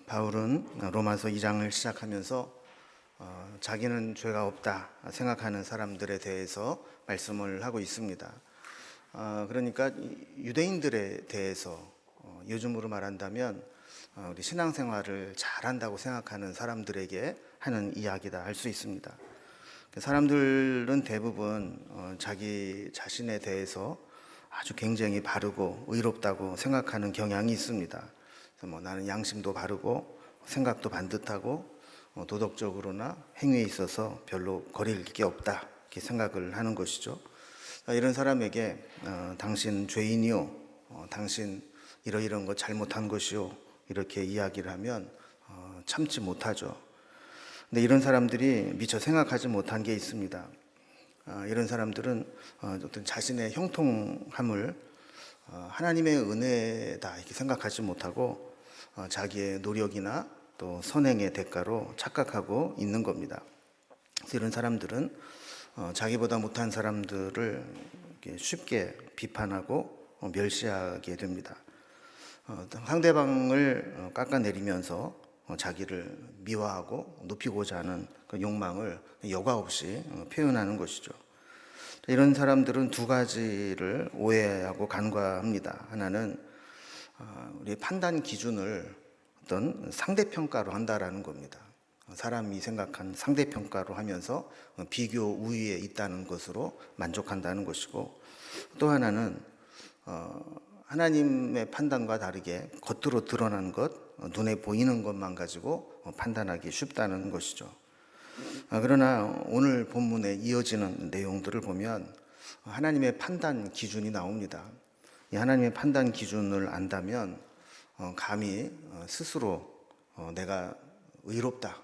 바울은 로마서 2장을 시작하면서 자기는 죄가 없다 생각하는 사람들에 대해서 말씀을 하고 있습니다. 그러니까 유대인들에 대해서 요즘으로 말한다면 우리 신앙생활을 잘한다고 생각하는 사람들에게 하는 이야기다 할 수 있습니다. 사람들은 대부분 자기 자신에 대해서 아주 굉장히 바르고 의롭다고 생각하는 경향이 있습니다. 그래서 나는 양심도 바르고 생각도 반듯하고 도덕적으로나 행위에 있어서 별로 거릴 게 없다 이렇게 생각을 하는 것이죠. 이런 사람에게 당신 죄인이요, 당신 이러이러한 거 잘못한 것이요 이렇게 이야기를 하면 참지 못하죠. 근데 이런 사람들이 미처 생각하지 못한 게 있습니다. 이런 사람들은 어떤 자신의 형통함을 하나님의 은혜다 이렇게 생각하지 못하고 자기의 노력이나 또 선행의 대가로 착각하고 있는 겁니다. 그래서 이런 사람들은 자기보다 못한 사람들을 쉽게 비판하고 멸시하게 됩니다. 상대방을 깎아내리면서 자기를 미화하고 높이고자 하는 그 욕망을 여과 없이 표현하는 것이죠. 이런 사람들은 두 가지를 오해하고 간과합니다. 하나는 우리 판단 기준을 어떤 상대평가로 한다라는 겁니다. 사람이 생각한 상대평가로 하면서 비교 우위에 있다는 것으로 만족한다는 것이고, 또 하나는 하나님의 판단과 다르게 겉으로 드러난 것, 눈에 보이는 것만 가지고 판단하기 쉽다는 것이죠. 그러나 오늘 본문에 이어지는 내용들을 보면 하나님의 판단 기준이 나옵니다. 이 하나님의 판단 기준을 안다면 감히 스스로 내가 의롭다,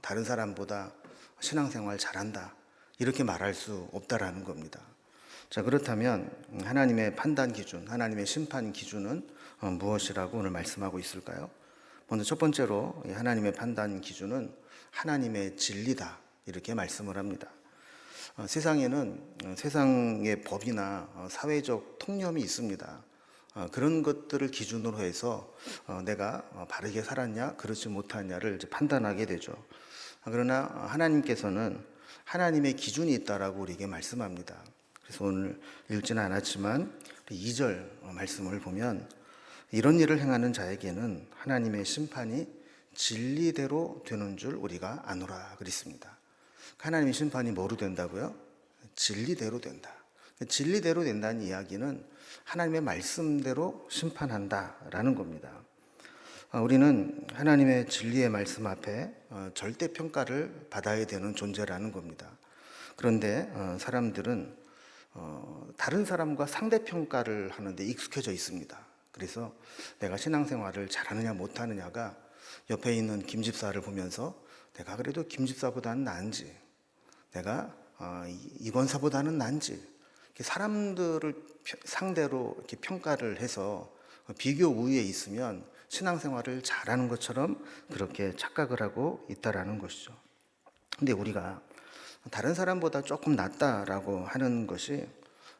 다른 사람보다 신앙생활 잘한다 이렇게 말할 수 없다라는 겁니다. 자, 그렇다면 하나님의 판단 기준, 하나님의 심판 기준은 무엇이라고 오늘 말씀하고 있을까요? 먼저 첫 번째로 하나님의 판단 기준은 하나님의 진리다 이렇게 말씀을 합니다. 세상에는 세상의 법이나 사회적 통념이 있습니다. 그런 것들을 기준으로 해서 내가 바르게 살았냐 그렇지 못하냐를 판단하게 되죠. 그러나 하나님께서는 하나님의 기준이 있다라고 우리에게 말씀합니다. 그래서 오늘 읽지는 않았지만 2절 말씀을 보면 이런 일을 행하는 자에게는 하나님의 심판이 진리대로 되는 줄 우리가 아노라 그랬습니다. 하나님의 심판이 뭐로 된다고요? 진리대로 된다. 진리대로 된다는 이야기는 하나님의 말씀대로 심판한다라는 겁니다. 우리는 하나님의 진리의 말씀 앞에 절대평가를 받아야 되는 존재라는 겁니다. 그런데 사람들은 다른 사람과 상대평가를 하는데 익숙해져 있습니다. 그래서 내가 신앙생활을 잘하느냐 못하느냐가 옆에 있는 김 집사를 보면서 내가 그래도 김 집사보다는 나은지, 내가 이 권사보다는 나은지, 사람들을 상대로 이렇게 평가를 해서 비교 우위에 있으면 신앙생활을 잘하는 것처럼 그렇게 착각을 하고 있다라는 것이죠. 근데 우리가 다른 사람보다 조금 낫다라고 하는 것이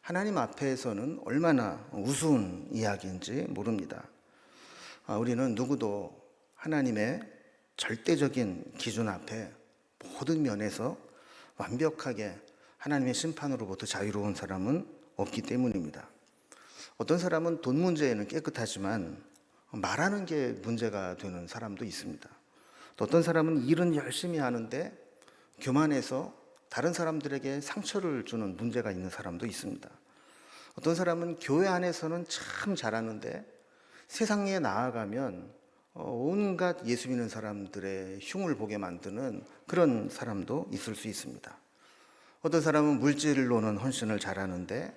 하나님 앞에서는 얼마나 우스운 이야기인지 모릅니다. 우리는 누구도 하나님의 절대적인 기준 앞에 모든 면에서 완벽하게 하나님의 심판으로부터 자유로운 사람은 없기 때문입니다. 어떤 사람은 돈 문제에는 깨끗하지만 말하는 게 문제가 되는 사람도 있습니다. 또 어떤 사람은 일은 열심히 하는데 교만해서 다른 사람들에게 상처를 주는 문제가 있는 사람도 있습니다. 어떤 사람은 교회 안에서는 참 잘하는데 세상에 나아가면 온갖 예수 믿는 사람들의 흉을 보게 만드는 그런 사람도 있을 수 있습니다. 어떤 사람은 물질로는 헌신을 잘하는데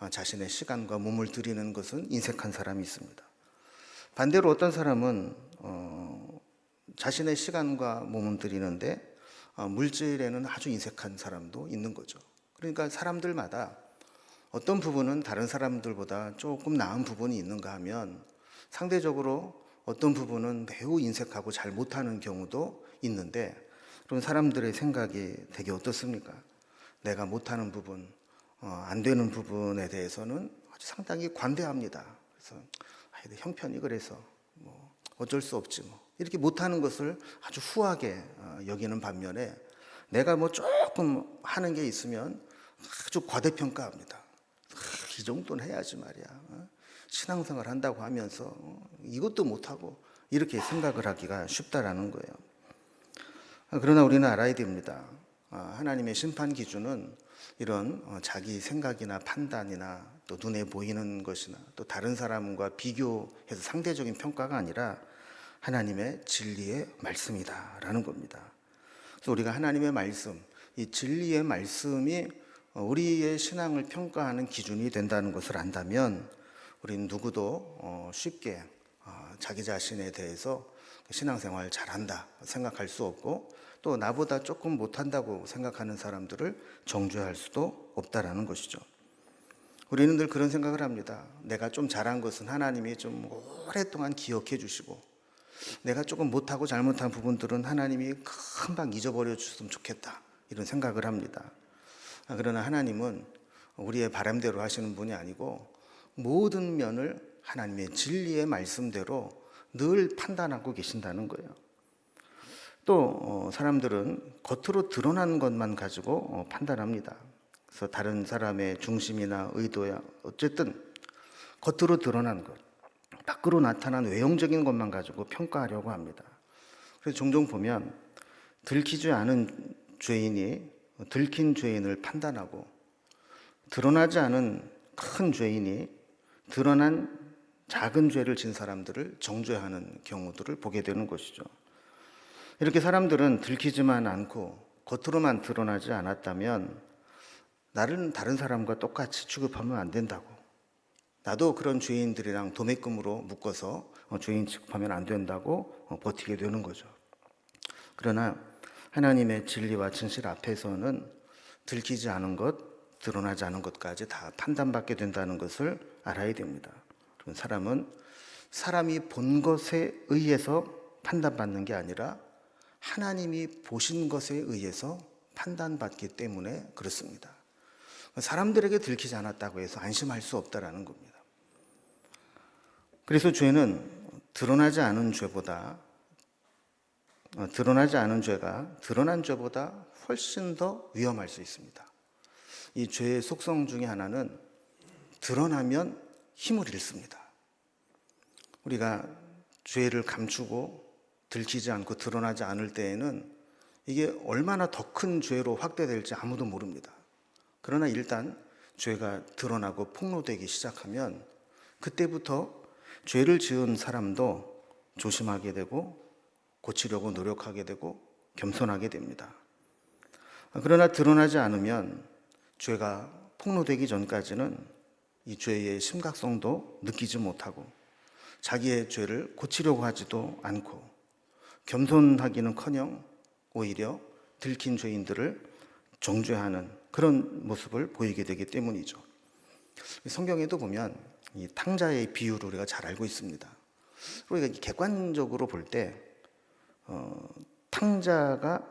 자신의 시간과 몸을 들이는 것은 인색한 사람이 있습니다. 반대로 어떤 사람은 자신의 시간과 몸을 들이는데 물질에는 아주 인색한 사람도 있는 거죠. 그러니까 사람들마다 어떤 부분은 다른 사람들보다 조금 나은 부분이 있는가 하면 상대적으로 어떤 부분은 매우 인색하고 잘 못하는 경우도 있는데, 그런 사람들의 생각이 되게 어떻습니까? 내가 못하는 부분, 안 되는 부분에 대해서는 아주 상당히 관대합니다. 그래서 형편이 그래서 어쩔 수 없지 이렇게 못하는 것을 아주 후하게 여기는 반면에 내가 뭐 조금 하는 게 있으면 아주 과대평가합니다. 이 정도는 해야지 말이야. 신앙생활 한다고 하면서 이것도 못하고 이렇게 생각을 하기가 쉽다라는 거예요. 그러나 우리는 알아야 됩니다. 하나님의 심판 기준은 이런 자기 생각이나 판단이나 또 눈에 보이는 것이나 또 다른 사람과 비교해서 상대적인 평가가 아니라 하나님의 진리의 말씀이다라는 겁니다. 그래서 우리가 하나님의 말씀, 이 진리의 말씀이 우리의 신앙을 평가하는 기준이 된다는 것을 안다면 우리는 누구도 쉽게 자기 자신에 대해서 신앙생활 잘한다 생각할 수 없고 또 나보다 조금 못한다고 생각하는 사람들을 정죄할 수도 없다라는 것이죠. 우리는 늘 그런 생각을 합니다. 내가 좀 잘한 것은 하나님이 좀 오랫동안 기억해 주시고 내가 조금 못하고 잘못한 부분들은 하나님이 금방 잊어버려 주셨으면 좋겠다 이런 생각을 합니다. 그러나 하나님은 우리의 바람대로 하시는 분이 아니고 모든 면을 하나님의 진리의 말씀대로 늘 판단하고 계신다는 거예요. 또 사람들은 겉으로 드러난 것만 가지고 판단합니다. 그래서 다른 사람의 중심이나 의도야 어쨌든 겉으로 드러난 것, 밖으로 나타난 외형적인 것만 가지고 평가하려고 합니다. 그래서 종종 보면 들키지 않은 죄인이 들킨 죄인을 판단하고 드러나지 않은 큰 죄인이 드러난 작은 죄를 진 사람들을 정죄하는 경우들을 보게 되는 것이죠. 이렇게 사람들은 들키지만 않고 겉으로만 드러나지 않았다면 나를 다른 사람과 똑같이 취급하면 안 된다고, 나도 그런 죄인들이랑 도매금으로 묶어서 죄인 취급하면 안 된다고 버티게 되는 거죠. 그러나 하나님의 진리와 진실 앞에서는 들키지 않은 것, 드러나지 않은 것까지 다 판단받게 된다는 것을 알아야 됩니다. 사람은 사람이 본 것에 의해서 판단받는 게 아니라 하나님이 보신 것에 의해서 판단받기 때문에 그렇습니다. 사람들에게 들키지 않았다고 해서 안심할 수 없다라는 겁니다. 그래서 죄는 드러나지 않은 죄가 드러난 죄보다 훨씬 더 위험할 수 있습니다. 이 죄의 속성 중에 하나는 드러나면 힘을 잃습니다. 우리가 죄를 감추고 들키지 않고 드러나지 않을 때에는 이게 얼마나 더 큰 죄로 확대될지 아무도 모릅니다. 그러나 일단 죄가 드러나고 폭로되기 시작하면 그때부터 죄를 지은 사람도 조심하게 되고 고치려고 노력하게 되고 겸손하게 됩니다. 그러나 드러나지 않으면 죄가 폭로되기 전까지는 이 죄의 심각성도 느끼지 못하고 자기의 죄를 고치려고 하지도 않고 겸손하기는커녕 오히려 들킨 죄인들을 정죄하는 그런 모습을 보이게 되기 때문이죠. 성경에도 보면 이 탕자의 비유를 우리가 잘 알고 있습니다. 우리가 객관적으로 볼 때 탕자가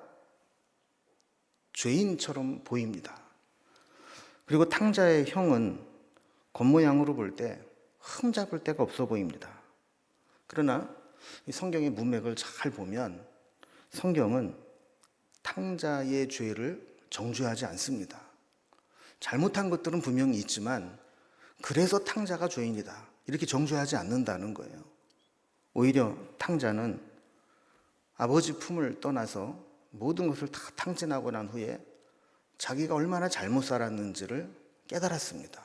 죄인처럼 보입니다. 그리고 탕자의 형은 겉모양으로 볼 때 흠잡을 데가 없어 보입니다. 그러나 이 성경의 문맥을 잘 보면 성경은 탕자의 죄를 정죄하지 않습니다. 잘못한 것들은 분명히 있지만 그래서 탕자가 죄인이다 이렇게 정죄하지 않는다는 거예요. 오히려 탕자는 아버지 품을 떠나서 모든 것을 다 탕진하고 난 후에 자기가 얼마나 잘못 살았는지를 깨달았습니다.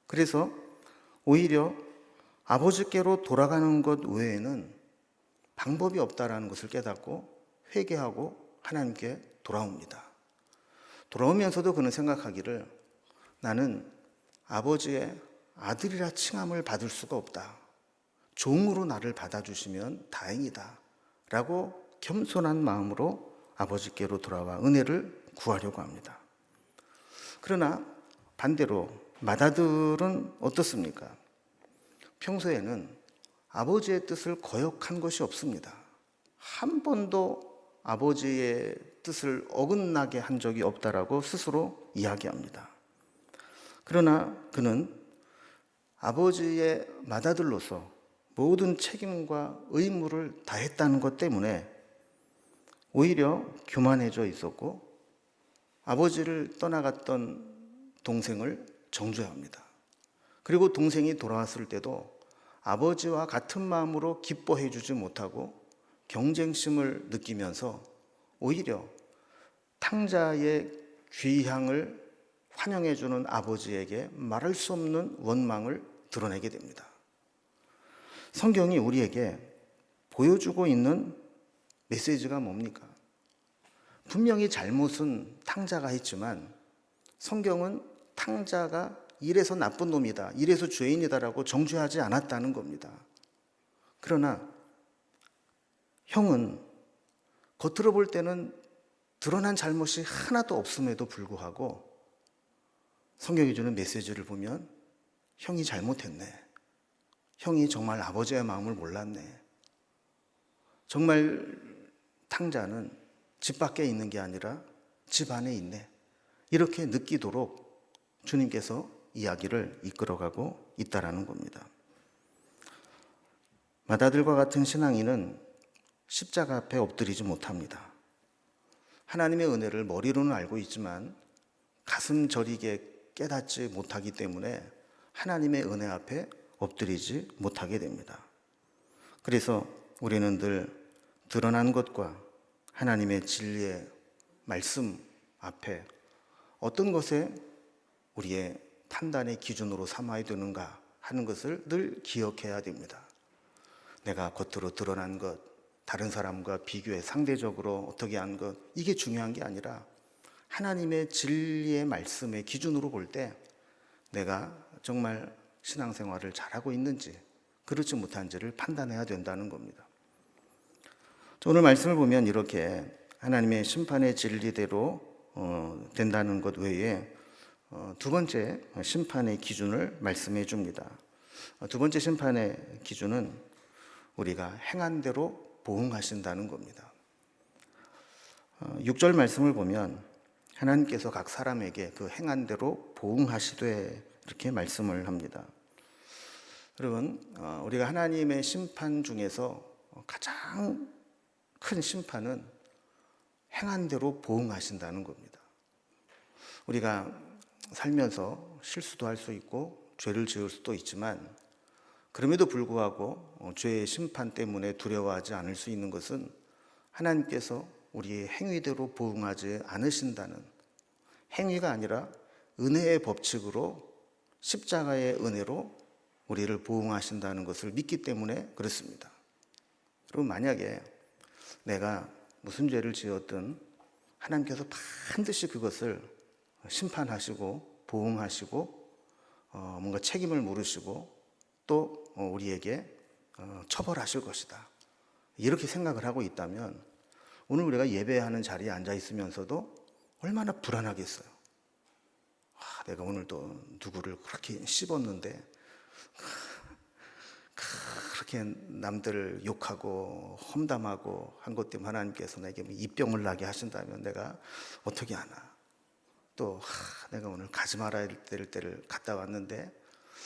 그래서 오히려 아버지께로 돌아가는 것 외에는 방법이 없다라는 것을 깨닫고 회개하고 하나님께 돌아옵니다. 돌아오면서도 그는 생각하기를 나는 아버지의 아들이라 칭함을 받을 수가 없다. 종으로 나를 받아주시면 다행이다. 라고 겸손한 마음으로 아버지께로 돌아와 은혜를 구하려고 합니다. 그러나 반대로 맏아들은 어떻습니까? 평소에는 아버지의 뜻을 거역한 것이 없습니다. 한 번도 아버지의 뜻을 어긋나게 한 적이 없다라고 스스로 이야기합니다. 그러나 그는 아버지의 맏아들로서 모든 책임과 의무를 다했다는 것 때문에 오히려 교만해져 있었고 아버지를 떠나갔던 동생을 정죄합니다. 그리고 동생이 돌아왔을 때도 아버지와 같은 마음으로 기뻐해 주지 못하고 경쟁심을 느끼면서 오히려 탕자의 귀향을 환영해 주는 아버지에게 말할 수 없는 원망을 드러내게 됩니다. 성경이 우리에게 보여주고 있는 메시지가 뭡니까? 분명히 잘못은 탕자가 했지만 성경은 탕자가 이래서 나쁜 놈이다, 이래서 죄인이다라고 정죄하지 않았다는 겁니다. 그러나 형은 겉으로 볼 때는 드러난 잘못이 하나도 없음에도 불구하고 성경이 주는 메시지를 보면 형이 잘못했네. 형이 정말 아버지의 마음을 몰랐네. 정말 탕자는 집 밖에 있는 게 아니라 집 안에 있네. 이렇게 느끼도록 주님께서 이야기를 이끌어가고 있다라는 겁니다. 마다들과 같은 신앙인은 십자가 앞에 엎드리지 못합니다. 하나님의 은혜를 머리로는 알고 있지만 가슴 저리게 깨닫지 못하기 때문에 하나님의 은혜 앞에 엎드리지 못하게 됩니다. 그래서 우리는 늘 드러난 것과 하나님의 진리의 말씀 앞에 어떤 것에 우리의 판단의 기준으로 삼아야 되는가 하는 것을 늘 기억해야 됩니다. 내가 겉으로 드러난 것, 다른 사람과 비교해 상대적으로 어떻게 한 것, 이게 중요한 게 아니라 하나님의 진리의 말씀의 기준으로 볼 때 내가 정말 신앙생활을 잘하고 있는지 그렇지 못한지를 판단해야 된다는 겁니다. 오늘 말씀을 보면 이렇게 하나님의 심판의 진리대로 된다는 것 외에 두 번째 심판의 기준을 말씀해 줍니다. 두 번째 심판의 기준은 우리가 행한 대로 보응하신다는 겁니다. 6절 말씀을 보면 하나님께서 각 사람에게 그 행한 대로 보응하시되 이렇게 말씀을 합니다. 여러분, 우리가 하나님의 심판 중에서 가장 큰 심판은 행한 대로 보응하신다는 겁니다. 우리가 살면서 실수도 할 수 있고 죄를 지을 수도 있지만 그럼에도 불구하고 죄의 심판 때문에 두려워하지 않을 수 있는 것은 하나님께서 우리의 행위대로 보응하지 않으신다는, 행위가 아니라 은혜의 법칙으로 십자가의 은혜로 우리를 보응하신다는 것을 믿기 때문에 그렇습니다. 그럼 만약에 내가 무슨 죄를 지었든 하나님께서 반드시 그것을 심판하시고 보응하시고 뭔가 책임을 물으시고 또 우리에게 처벌하실 것이다, 이렇게 생각을 하고 있다면 오늘 우리가 예배하는 자리에 앉아 있으면서도 얼마나 불안하겠어요. 내가 오늘 또 누구를 그렇게 씹었는데, 그렇게 남들을 욕하고 험담하고 한 것 때문에 하나님께서 내게 입병을 나게 하신다면 내가 어떻게 하나. 또 내가 오늘 가지 말아야 될 때를 갔다 왔는데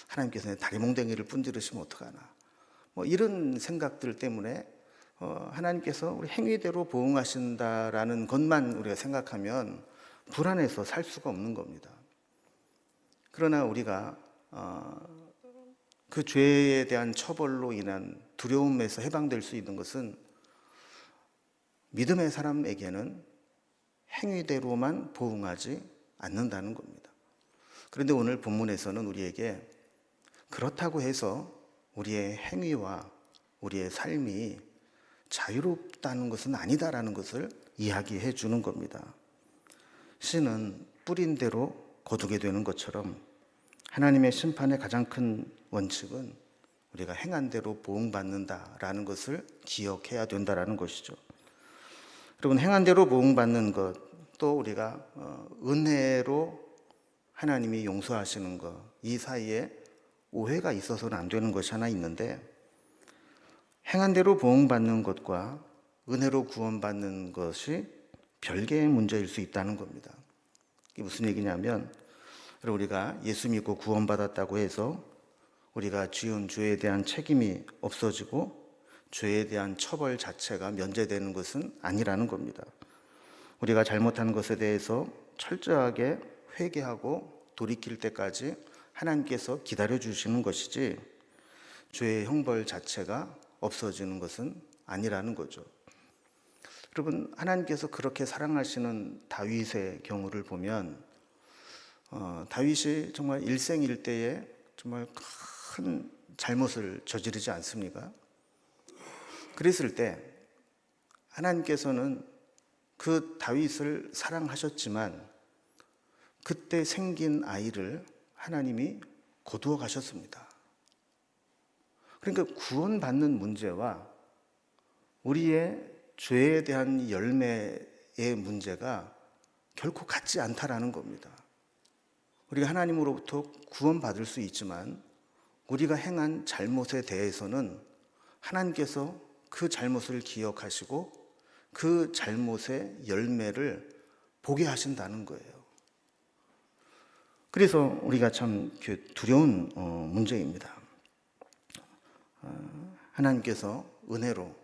하나님께서 내 다리몽댕이를 분지르시면 어떡하나. 이런 생각들 때문에 하나님께서 우리 행위대로 보응하신다라는 것만 우리가 생각하면 불안해서 살 수가 없는 겁니다. 그러나 우리가 그 죄에 대한 처벌로 인한 두려움에서 해방될 수 있는 것은 믿음의 사람에게는 행위대로만 보응하지 않는다는 겁니다. 그런데 오늘 본문에서는 우리에게 그렇다고 해서 우리의 행위와 우리의 삶이 자유롭다는 것은 아니다라는 것을 이야기해 주는 겁니다. 씨는 뿌린 대로 거두게 되는 것처럼 하나님의 심판의 가장 큰 원칙은 우리가 행한 대로 보응받는다라는 것을 기억해야 된다라는 것이죠. 여러분, 행한 대로 보응받는 것, 또 우리가 은혜로 하나님이 용서하시는 것, 이 사이에 오해가 있어서는 안 되는 것이 하나 있는데, 행한 대로 보응받는 것과 은혜로 구원받는 것이 별개의 문제일 수 있다는 겁니다. 이게 무슨 얘기냐면, 우리가 예수 믿고 구원받았다고 해서 우리가 지은 죄에 대한 책임이 없어지고 죄에 대한 처벌 자체가 면제되는 것은 아니라는 겁니다. 우리가 잘못한 것에 대해서 철저하게 회개하고 돌이킬 때까지 하나님께서 기다려 주시는 것이지 죄의 형벌 자체가 없어지는 것은 아니라는 거죠. 여러분, 하나님께서 그렇게 사랑하시는 다윗의 경우를 보면 다윗이 정말 일생일대에 정말 큰 잘못을 저지르지 않습니까? 그랬을 때 하나님께서는 그 다윗을 사랑하셨지만 그때 생긴 아이를 하나님이 거두어 가셨습니다. 그러니까 구원받는 문제와 우리의 죄에 대한 열매의 문제가 결코 같지 않다라는 겁니다. 우리가 하나님으로부터 구원받을 수 있지만 우리가 행한 잘못에 대해서는 하나님께서 그 잘못을 기억하시고 그 잘못의 열매를 보게 하신다는 거예요. 그래서 우리가 참 두려운 문제입니다. 하나님께서 은혜로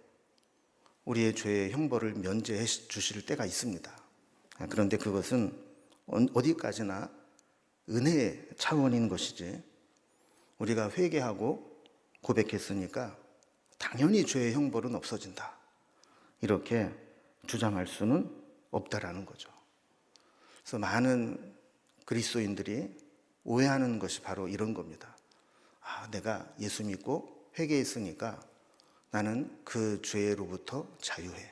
우리의 죄의 형벌을 면제해 주실 때가 있습니다. 그런데 그것은 어디까지나 은혜의 차원인 것이지 우리가 회개하고 고백했으니까 당연히 죄의 형벌은 없어진다, 이렇게 주장할 수는 없다라는 거죠. 그래서 많은 그리스도인들이 오해하는 것이 바로 이런 겁니다. 내가 예수 믿고 회개했으니까 나는 그 죄로부터 자유해.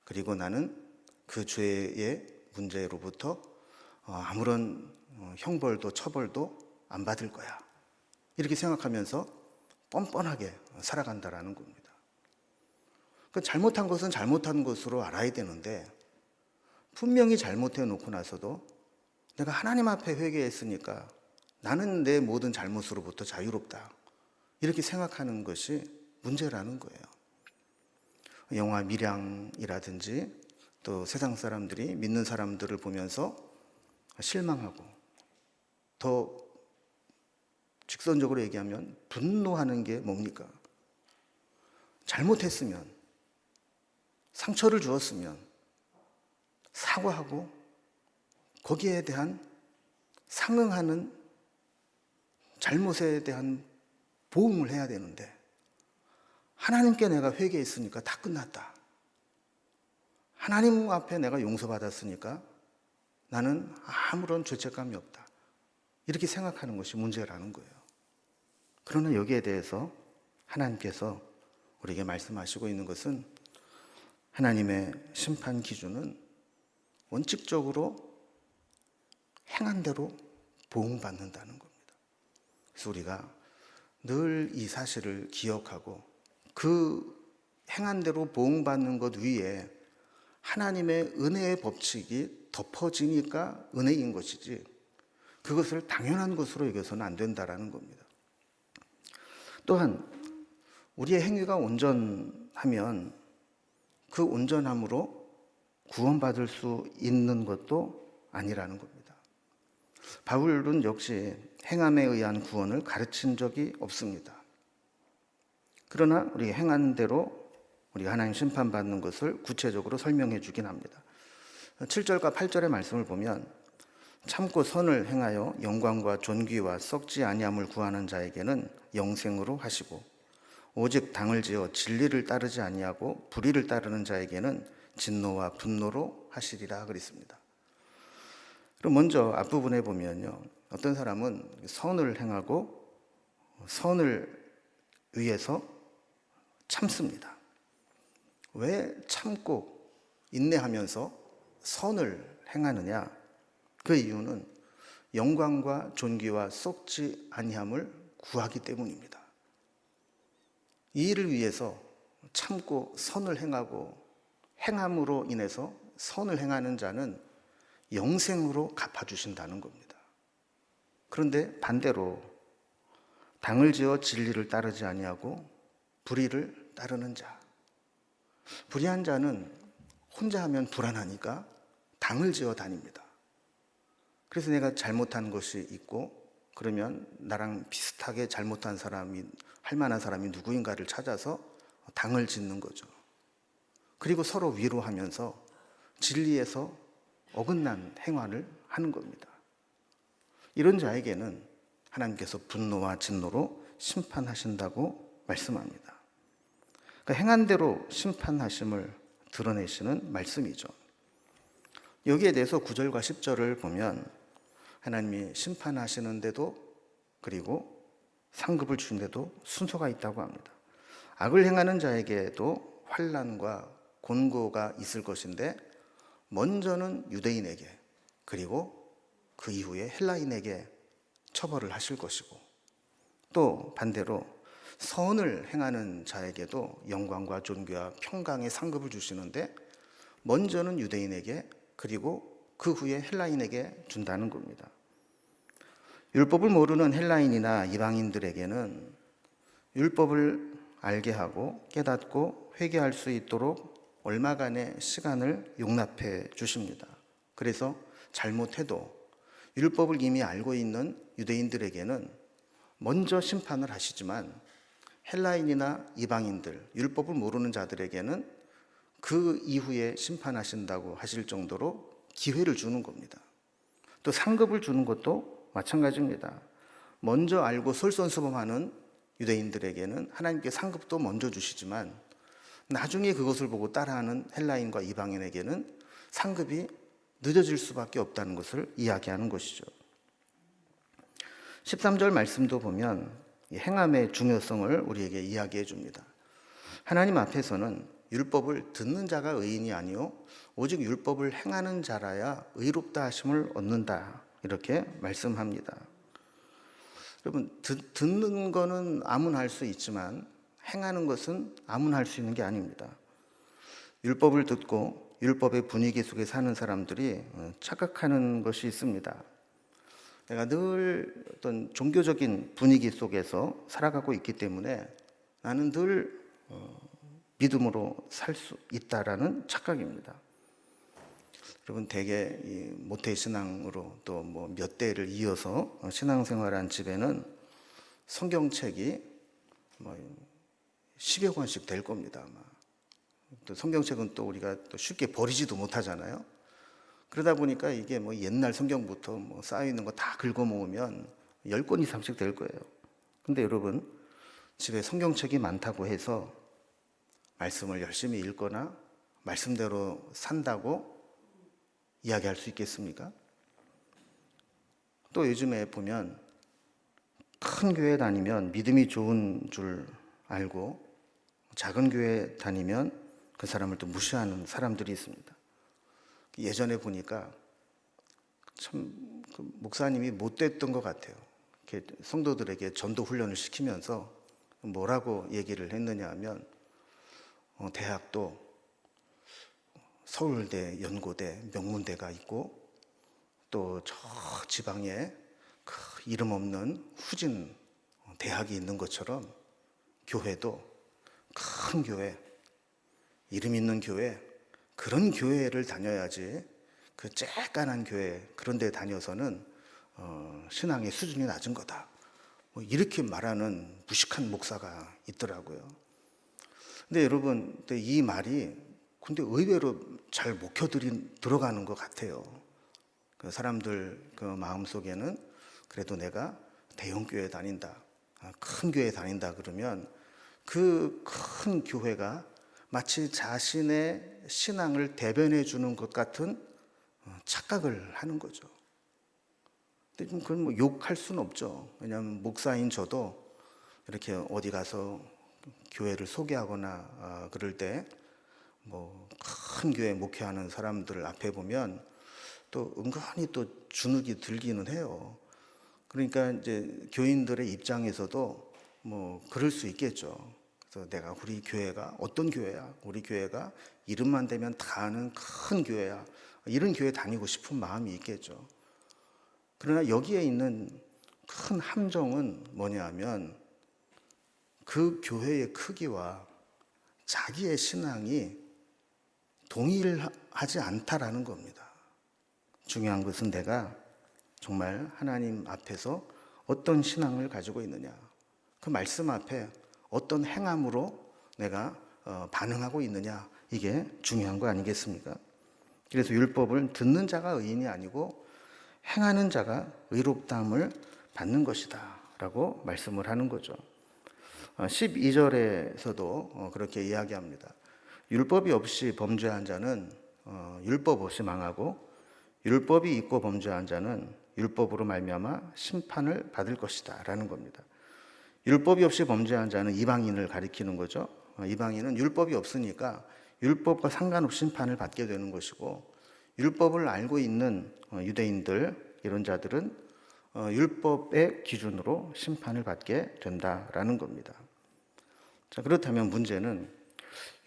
그리고 나는 그 죄의 문제로부터 아무런 형벌도 처벌도 안 받을 거야. 이렇게 생각하면서 뻔뻔하게 살아간다라는 겁니다. 잘못한 것은 잘못한 것으로 알아야 되는데 분명히 잘못해 놓고 나서도 내가 하나님 앞에 회개했으니까 나는 내 모든 잘못으로부터 자유롭다, 이렇게 생각하는 것이 문제라는 거예요. 영화 밀양이라든지 또 세상 사람들이 믿는 사람들을 보면서 실망하고, 더 직선적으로 얘기하면 분노하는 게 뭡니까? 잘못했으면, 상처를 주었으면 사과하고 거기에 대한 상응하는 잘못에 대한 보응을 해야 되는데 하나님께 내가 회개했으니까 다 끝났다, 하나님 앞에 내가 용서받았으니까 나는 아무런 죄책감이 없다, 이렇게 생각하는 것이 문제라는 거예요. 그러나 여기에 대해서 하나님께서 우리에게 말씀하시고 있는 것은 하나님의 심판 기준은 원칙적으로 행한 대로 보응받는다는 겁니다. 그래서 우리가 늘 이 사실을 기억하고 그 행한 대로 보응받는 것 위에 하나님의 은혜의 법칙이 덮어지니까 은혜인 것이지 그것을 당연한 것으로 여겨서는 안 된다라는 겁니다. 또한 우리의 행위가 온전하면 그 온전함으로 구원받을 수 있는 것도 아니라는 겁니다. 바울은 역시 행함에 의한 구원을 가르친 적이 없습니다. 그러나 우리 행한 대로 우리가 하나님 심판받는 것을 구체적으로 설명해 주긴 합니다. 7절과 8절의 말씀을 보면 참고 선을 행하여 영광과 존귀와 썩지 아니함을 구하는 자에게는 영생으로 하시고 오직 당을 지어 진리를 따르지 아니하고 불의를 따르는 자에게는 진노와 분노로 하시리라 그랬습니다. 그럼 먼저 앞부분에 보면요, 어떤 사람은 선을 행하고 선을 위해서 참습니다. 왜 참고 인내하면서 선을 행하느냐? 그 이유는 영광과 존귀와 썩지 아니함을 구하기 때문입니다. 이 일을 위해서 참고 선을 행하고 행함으로 인해서 선을 행하는 자는 영생으로 갚아주신다는 겁니다. 그런데 반대로 당을 지어 진리를 따르지 아니하고 불의를 따르는 자, 불의한 자는 혼자 하면 불안하니까 당을 지어 다닙니다. 그래서 내가 잘못한 것이 있고 그러면 나랑 비슷하게 잘못한 사람이, 할 만한 사람이 누구인가를 찾아서 당을 짓는 거죠. 그리고 서로 위로하면서 진리에서 어긋난 행활을 하는 겁니다. 이런 자에게는 하나님께서 분노와 진노로 심판하신다고 말씀합니다. 그러니까 행한 대로 심판하심을 드러내시는 말씀이죠. 여기에 대해서 9절과 10절을 보면 하나님이 심판하시는데도, 그리고 상급을 주는데도 순서가 있다고 합니다. 악을 행하는 자에게도 환난과 곤고가 있을 것인데, 먼저는 유대인에게, 그리고 그 이후에 헬라인에게 처벌을 하실 것이고, 또 반대로 선을 행하는 자에게도 영광과 존귀와 평강의 상급을 주시는데, 먼저는 유대인에게, 그리고 그 후에 헬라인에게 준다는 겁니다. 율법을 모르는 헬라인이나 이방인들에게는 율법을 알게 하고 깨닫고 회개할 수 있도록 얼마간의 시간을 용납해 주십니다. 그래서 잘못해도 율법을 이미 알고 있는 유대인들에게는 먼저 심판을 하시지만, 헬라인이나 이방인들, 율법을 모르는 자들에게는 그 이후에 심판하신다고 하실 정도로 기회를 주는 겁니다. 또 상급을 주는 것도 마찬가지입니다. 먼저 알고 솔선수범하는 유대인들에게는 하나님께 상급도 먼저 주시지만, 나중에 그것을 보고 따라하는 헬라인과 이방인에게는 상급이 늦어질 수밖에 없다는 것을 이야기하는 것이죠. 13절 말씀도 보면 행함의 중요성을 우리에게 이야기해 줍니다. 하나님 앞에서는 율법을 듣는 자가 의인이 아니요 오직 율법을 행하는 자라야 의롭다 하심을 얻는다, 이렇게 말씀합니다. 여러분, 듣는 거는 아무나 할 수 있지만 행하는 것은 아무나 할 수 있는 게 아닙니다. 율법을 듣고 율법의 분위기 속에 사는 사람들이 착각하는 것이 있습니다. 내가 늘 어떤 종교적인 분위기 속에서 살아가고 있기 때문에 나는 늘 믿음으로 살 수 있다라는 착각입니다. 여러분, 대개 이 모태신앙으로 또 뭐 몇 대를 이어서 신앙생활한 집에는 성경책이 뭐 10여 권씩 될 겁니다, 아마. 또 성경책은 또 우리가 또 쉽게 버리지도 못하잖아요. 그러다 보니까 이게 뭐 옛날 성경부터 뭐 쌓여 있는 거 다 긁어 모으면 10권 이상씩 될 거예요. 근데 여러분, 집에 성경책이 많다고 해서 말씀을 열심히 읽거나 말씀대로 산다고 이야기할 수 있겠습니까? 또 요즘에 보면 큰 교회 다니면 믿음이 좋은 줄 알고 작은 교회 다니면 그 사람을 또 무시하는 사람들이 있습니다. 예전에 보니까 참 그 목사님이 못됐던 것 같아요. 이렇게 성도들에게 전도 훈련을 시키면서 뭐라고 얘기를 했느냐 하면, 대학도 서울대, 연고대, 명문대가 있고 또 저 지방에 그 이름 없는 후진 대학이 있는 것처럼 교회도 큰 교회, 이름 있는 교회, 그런 교회를 다녀야지 그 쬐깐한 교회 그런 데 다녀서는 신앙의 수준이 낮은 거다, 뭐 이렇게 말하는 무식한 목사가 있더라고요. 근데 여러분, 이 말이 근데 의외로 잘 들어가는 것 같아요. 그 사람들 그 마음속에는 그래도 내가 대형교회 다닌다, 큰 교회 다닌다 그러면 그 큰 교회가 마치 자신의 신앙을 대변해 주는 것 같은 착각을 하는 거죠. 근데 그건 뭐 욕할 수는 없죠. 왜냐하면 목사인 저도 이렇게 어디 가서 교회를 소개하거나 그럴 때 뭐 큰 교회 목회하는 사람들 앞에 보면 또 은근히 또 주눅이 들기는 해요. 그러니까 이제 교인들의 입장에서도 뭐 그럴 수 있겠죠. 그래서 내가 우리 교회가 어떤 교회야? 우리 교회가 이름만 대면 다 아는 큰 교회야. 이런 교회 다니고 싶은 마음이 있겠죠. 그러나 여기에 있는 큰 함정은 뭐냐 하면 그 교회의 크기와 자기의 신앙이 동일하지 않다라는 겁니다. 중요한 것은 내가 정말 하나님 앞에서 어떤 신앙을 가지고 있느냐, 그 말씀 앞에 어떤 행함으로 내가 반응하고 있느냐, 이게 중요한 거 아니겠습니까? 그래서 율법을 듣는 자가 의인이 아니고 행하는 자가 의롭다함을 받는 것이다 라고 말씀을 하는 거죠. 12절에서도 그렇게 이야기합니다. 율법이 없이 범죄한 자는 율법 없이 망하고 율법이 있고 범죄한 자는 율법으로 말미암아 심판을 받을 것이다 라는 겁니다. 율법이 없이 범죄한 자는 이방인을 가리키는 거죠. 이방인은 율법이 없으니까 율법과 상관없이 심판을 받게 되는 것이고, 율법을 알고 있는 유대인들, 이런 자들은 율법의 기준으로 심판을 받게 된다라는 겁니다. 자, 그렇다면 문제는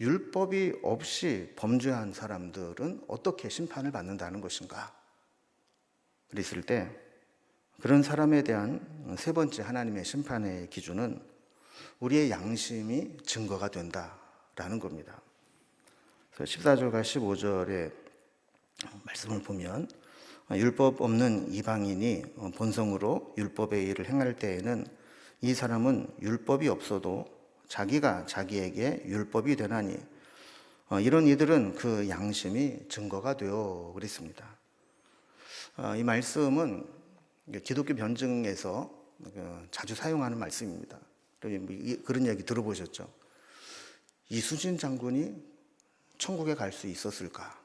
율법이 없이 범죄한 사람들은 어떻게 심판을 받는다는 것인가? 그랬을 때 그런 사람에 대한 세 번째 하나님의 심판의 기준은 우리의 양심이 증거가 된다라는 겁니다. 그래서 14절과 15절의 말씀을 보면, 율법 없는 이방인이 본성으로 율법의 일을 행할 때에는 이 사람은 율법이 없어도 자기가 자기에게 율법이 되나니 이런 이들은 그 양심이 증거가 되어 그랬습니다. 이 말씀은 기독교 변증에서 자주 사용하는 말씀입니다. 그런 얘기 들어보셨죠? 이순신 장군이 천국에 갈 수 있었을까?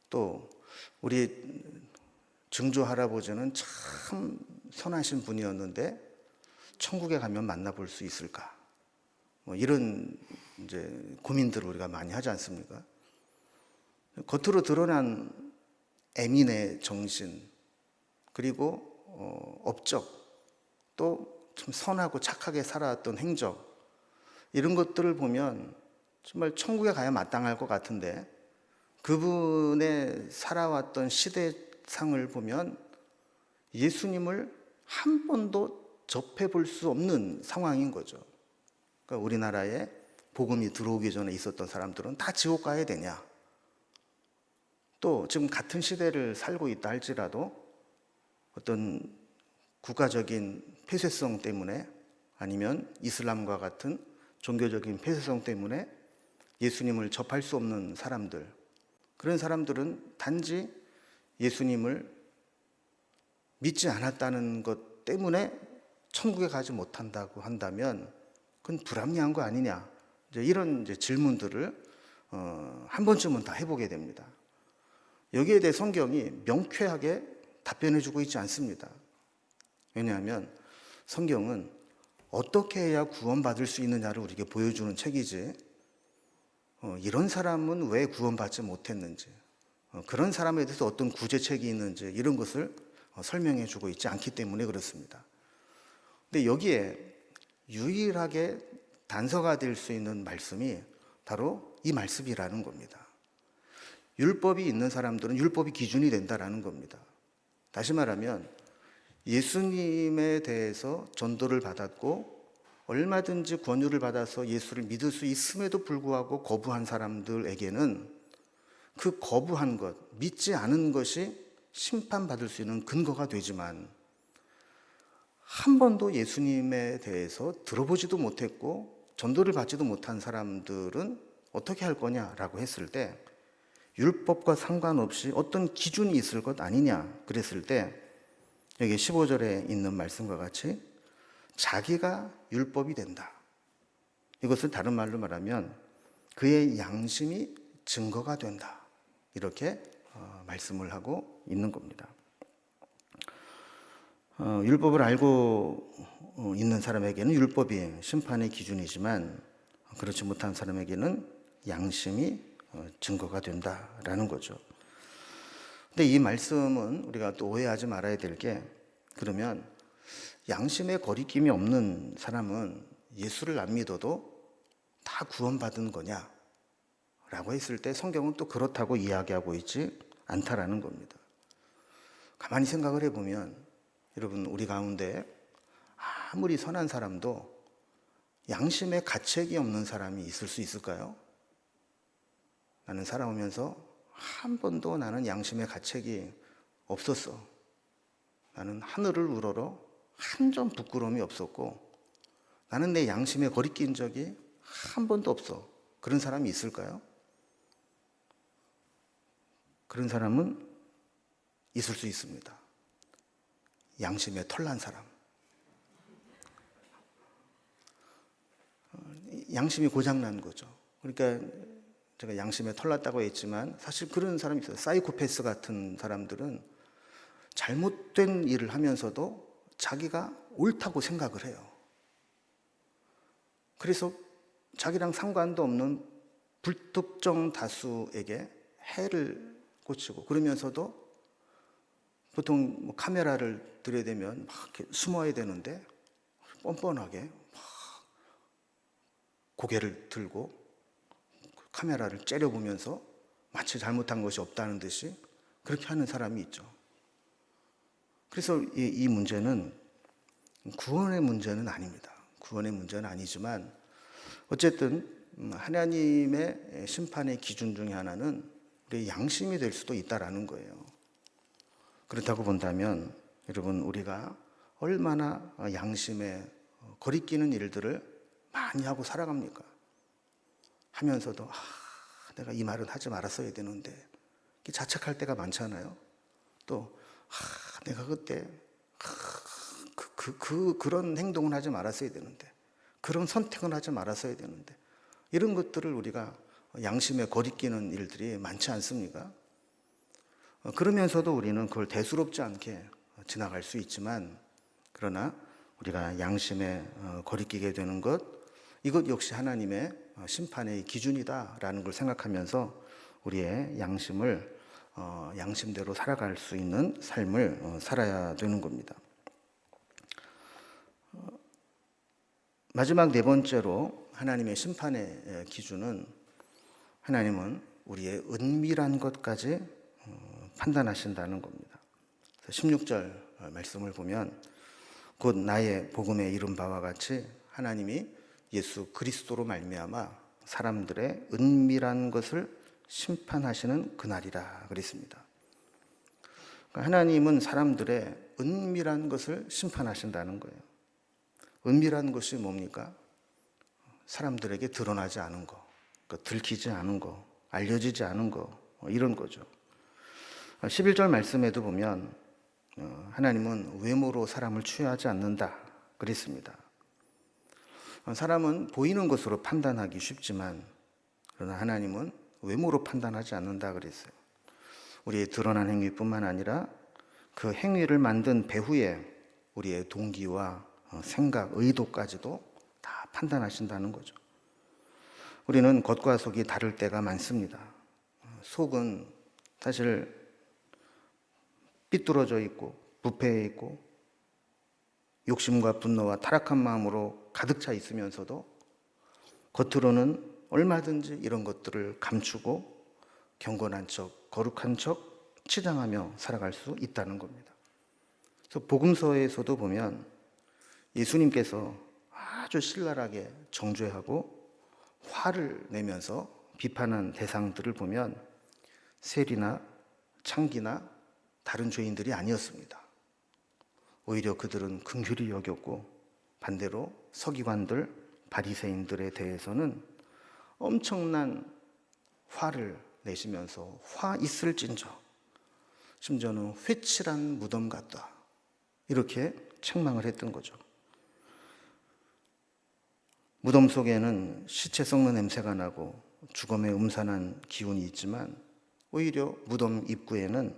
또 우리 증조 할아버지는 참 선하신 분이었는데 천국에 가면 만나볼 수 있을까? 이런 이제 고민들을 우리가 많이 하지 않습니까? 겉으로 드러난 애민의 정신, 그리고 업적, 또 참 선하고 착하게 살아왔던 행적, 이런 것들을 보면 정말 천국에 가야 마땅할 것 같은데, 그분의 살아왔던 시대상을 보면 예수님을 한 번도 접해볼 수 없는 상황인 거죠. 그러니까 우리나라에 복음이 들어오기 전에 있었던 사람들은 다 지옥 가야 되냐? 또 지금 같은 시대를 살고 있다 할지라도 어떤 국가적인 폐쇄성 때문에, 아니면 이슬람과 같은 종교적인 폐쇄성 때문에 예수님을 접할 수 없는 사람들, 그런 사람들은 단지 예수님을 믿지 않았다는 것 때문에 천국에 가지 못한다고 한다면 그건 불합리한 거 아니냐, 이런 질문들을 한 번쯤은 다 해보게 됩니다. 여기에 대해 성경이 명쾌하게 답변해주고 있지 않습니다. 왜냐하면 성경은 어떻게 해야 구원받을 수 있느냐를 우리에게 보여주는 책이지, 이런 사람은 왜 구원받지 못했는지, 그런 사람에 대해서 어떤 구제책이 있는지, 이런 것을 설명해주고 있지 않기 때문에 그렇습니다. 근데 여기에 유일하게 단서가 될 수 있는 말씀이 바로 이 말씀이라는 겁니다. 율법이 있는 사람들은 율법이 기준이 된다라는 겁니다. 다시 말하면 예수님에 대해서 전도를 받았고 얼마든지 권유를 받아서 예수를 믿을 수 있음에도 불구하고 거부한 사람들에게는 그 거부한 것, 믿지 않은 것이 심판받을 수 있는 근거가 되지만, 한 번도 예수님에 대해서 들어보지도 못했고 전도를 받지도 못한 사람들은 어떻게 할 거냐라고 했을 때, 율법과 상관없이 어떤 기준이 있을 것 아니냐 그랬을 때, 여기 15절에 있는 말씀과 같이 자기가 율법이 된다. 이것을 다른 말로 말하면 그의 양심이 증거가 된다. 이렇게 말씀을 하고 있는 겁니다. 율법을 알고 있는 사람에게는 율법이 심판의 기준이지만, 그렇지 못한 사람에게는 양심이 증거가 된다라는 거죠. 근데 이 말씀은 우리가 또 오해하지 말아야 될 게, 그러면 양심에 거리낌이 없는 사람은 예수를 안 믿어도 다 구원받은 거냐? 라고 했을 때 성경은 또 그렇다고 이야기하고 있지 않다라는 겁니다. 가만히 생각을 해보면, 여러분, 우리 가운데 아무리 선한 사람도 양심에 가책이 없는 사람이 있을 수 있을까요? 나는 살아오면서 한 번도 나는 양심에 가책이 없었어. 나는 하늘을 우러러 한 점 부끄러움이 없었고 나는 내 양심에 거리낀 적이 한 번도 없어. 그런 사람이 있을까요? 그런 사람은 있을 수 있습니다. 양심에 털난 사람. 양심이 고장난 거죠. 그러니까 제가 양심에 털났다고 했지만 사실 그런 사람이 있어요. 사이코패스 같은 사람들은 잘못된 일을 하면서도 자기가 옳다고 생각을 해요. 그래서 자기랑 상관도 없는 불특정 다수에게 해를 끼치고, 그러면서도 보통 뭐 카메라를 들여대면 막 이렇게 숨어야 되는데 뻔뻔하게 막 고개를 들고 카메라를 째려보면서 마치 잘못한 것이 없다는 듯이 그렇게 하는 사람이 있죠. 그래서 이 문제는 구원의 문제는 아닙니다. 구원의 문제는 아니지만 어쨌든 하나님의 심판의 기준 중에 하나는 우리의 양심이 될 수도 있다라는 거예요. 그렇다고 본다면 여러분, 우리가 얼마나 양심에 거리끼는 일들을 많이 하고 살아갑니까? 하면서도 내가 이 말은 하지 말았어야 되는데 자책할 때가 많잖아요. 또 내가 그때 그런 행동을 하지 말았어야 되는데, 그런 선택을 하지 말았어야 되는데, 이런 것들을 우리가 양심에 거리끼는 일들이 많지 않습니까? 그러면서도 우리는 그걸 대수롭지 않게 지나갈 수 있지만, 그러나 우리가 양심에 거리끼게 되는 것, 이것 역시 하나님의 심판의 기준이다라는 걸 생각하면서 우리의 양심을 양심대로 살아갈 수 있는 삶을 살아야 되는 겁니다. 마지막 네 번째로 하나님의 심판의 기준은, 하나님은 우리의 은밀한 것까지 판단하신다는 겁니다. 16절 말씀을 보면, 곧 나의 복음에 이른 바와 같이 하나님이 예수 그리스도로 말미암아 사람들의 은밀한 것을 심판하시는 그날이라 그랬습니다. 하나님은 사람들의 은밀한 것을 심판하신다는 거예요. 은밀한 것이 뭡니까? 사람들에게 드러나지 않은 거, 들키지 않은 거, 알려지지 않은 거, 이런 거죠. 11절 말씀에도 보면 하나님은 외모로 사람을 취하지 않는다 그랬습니다. 사람은 보이는 것으로 판단하기 쉽지만 그러나 하나님은 외모로 판단하지 않는다 그랬어요. 우리의 드러난 행위뿐만 아니라 그 행위를 만든 배후에 우리의 동기와 생각, 의도까지도 다 판단하신다는 거죠. 우리는 겉과 속이 다를 때가 많습니다. 속은 사실 삐뚤어져 있고 부패해 있고 욕심과 분노와 타락한 마음으로 가득 차 있으면서도 겉으로는 얼마든지 이런 것들을 감추고 경건한 척, 거룩한 척 치장하며 살아갈 수 있다는 겁니다. 그래서 복음서에서도 보면 예수님께서 아주 신랄하게 정죄하고 화를 내면서 비판한 대상들을 보면 세리나 창기나 다른 죄인들이 아니었습니다. 오히려 그들은 긍휼히 여겼고 반대로 서기관들, 바리새인들에 대해서는 엄청난 화를 내시면서 화 있을진저, 심지어는 회칠한 무덤 같다, 이렇게 책망을 했던 거죠. 무덤 속에는 시체 썩는 냄새가 나고 죽음의 음산한 기운이 있지만 오히려 무덤 입구에는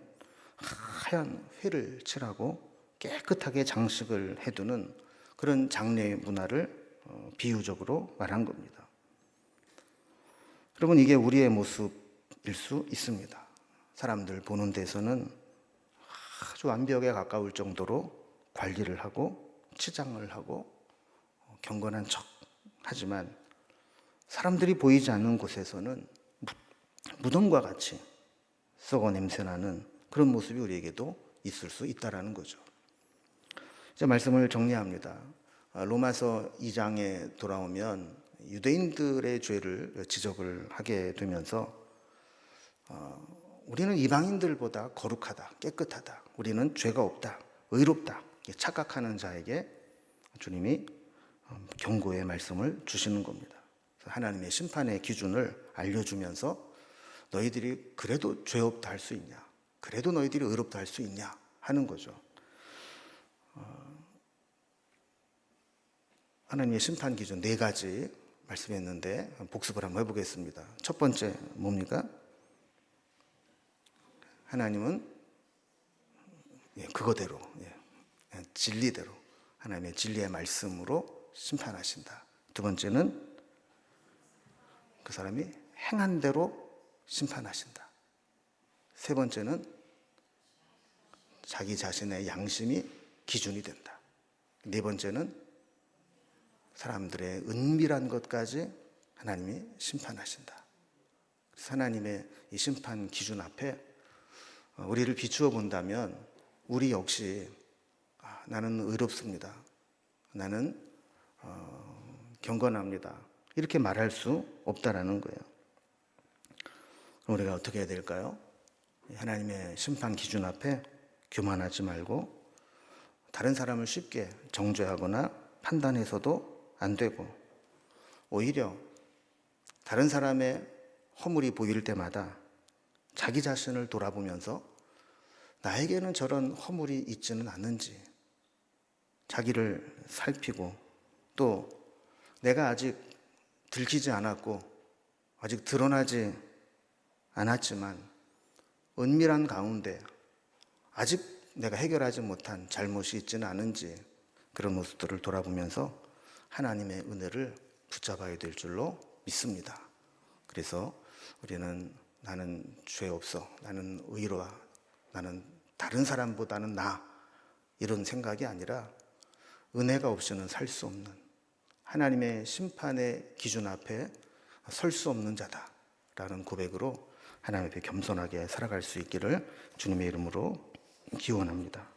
하얀 회를 칠하고 깨끗하게 장식을 해두는 그런 장례 문화를 비유적으로 말한 겁니다. 여러분, 이게 우리의 모습일 수 있습니다. 사람들 보는 데서는 아주 완벽에 가까울 정도로 관리를 하고 치장을 하고 경건한 척 하지만 사람들이 보이지 않는 곳에서는 무덤과 같이 썩어 냄새나는 그런 모습이 우리에게도 있을 수 있다는 거죠. 이제 말씀을 정리합니다. 로마서 2장에 돌아오면 유대인들의 죄를 지적을 하게 되면서 우리는 이방인들보다 거룩하다, 깨끗하다, 우리는 죄가 없다, 의롭다 착각하는 자에게 주님이 경고의 말씀을 주시는 겁니다. 하나님의 심판의 기준을 알려주면서 너희들이 그래도 죄 없다 할 수 있냐, 그래도 너희들이 의롭다 할 수 있냐 하는 거죠. 하나님의 심판 기준 4가지 말씀했는데 복습을 한번 해보겠습니다. 첫 번째 뭡니까? 하나님은 그거대로, 진리대로, 하나님의 진리의 말씀으로 심판하신다. 두 번째는 그 사람이 행한 대로 심판하신다. 세 번째는 자기 자신의 양심이 기준이 된다. 네 번째는 사람들의 은밀한 것까지 하나님이 심판하신다. 그래서 하나님의 이 심판 기준 앞에 우리를 비추어 본다면 우리 역시 나는 의롭습니다, 나는 경건합니다, 이렇게 말할 수 없다라는 거예요. 그럼 우리가 어떻게 해야 될까요? 하나님의 심판 기준 앞에 교만하지 말고 다른 사람을 쉽게 정죄하거나 판단해서도 안 되고, 오히려 다른 사람의 허물이 보일 때마다 자기 자신을 돌아보면서 나에게는 저런 허물이 있지는 않은지 자기를 살피고, 또 내가 아직 들키지 않았고 아직 드러나지 않았지만 은밀한 가운데 아직 내가 해결하지 못한 잘못이 있지는 않은지 그런 모습들을 돌아보면서 하나님의 은혜를 붙잡아야 될 줄로 믿습니다. 그래서 우리는 나는 죄 없어, 나는 의로워, 나는 다른 사람보다는 나, 이런 생각이 아니라 은혜가 없이는 살 수 없는, 하나님의 심판의 기준 앞에 설 수 없는 자다라는 고백으로 하나님 앞에 겸손하게 살아갈 수 있기를 주님의 이름으로 기원합니다.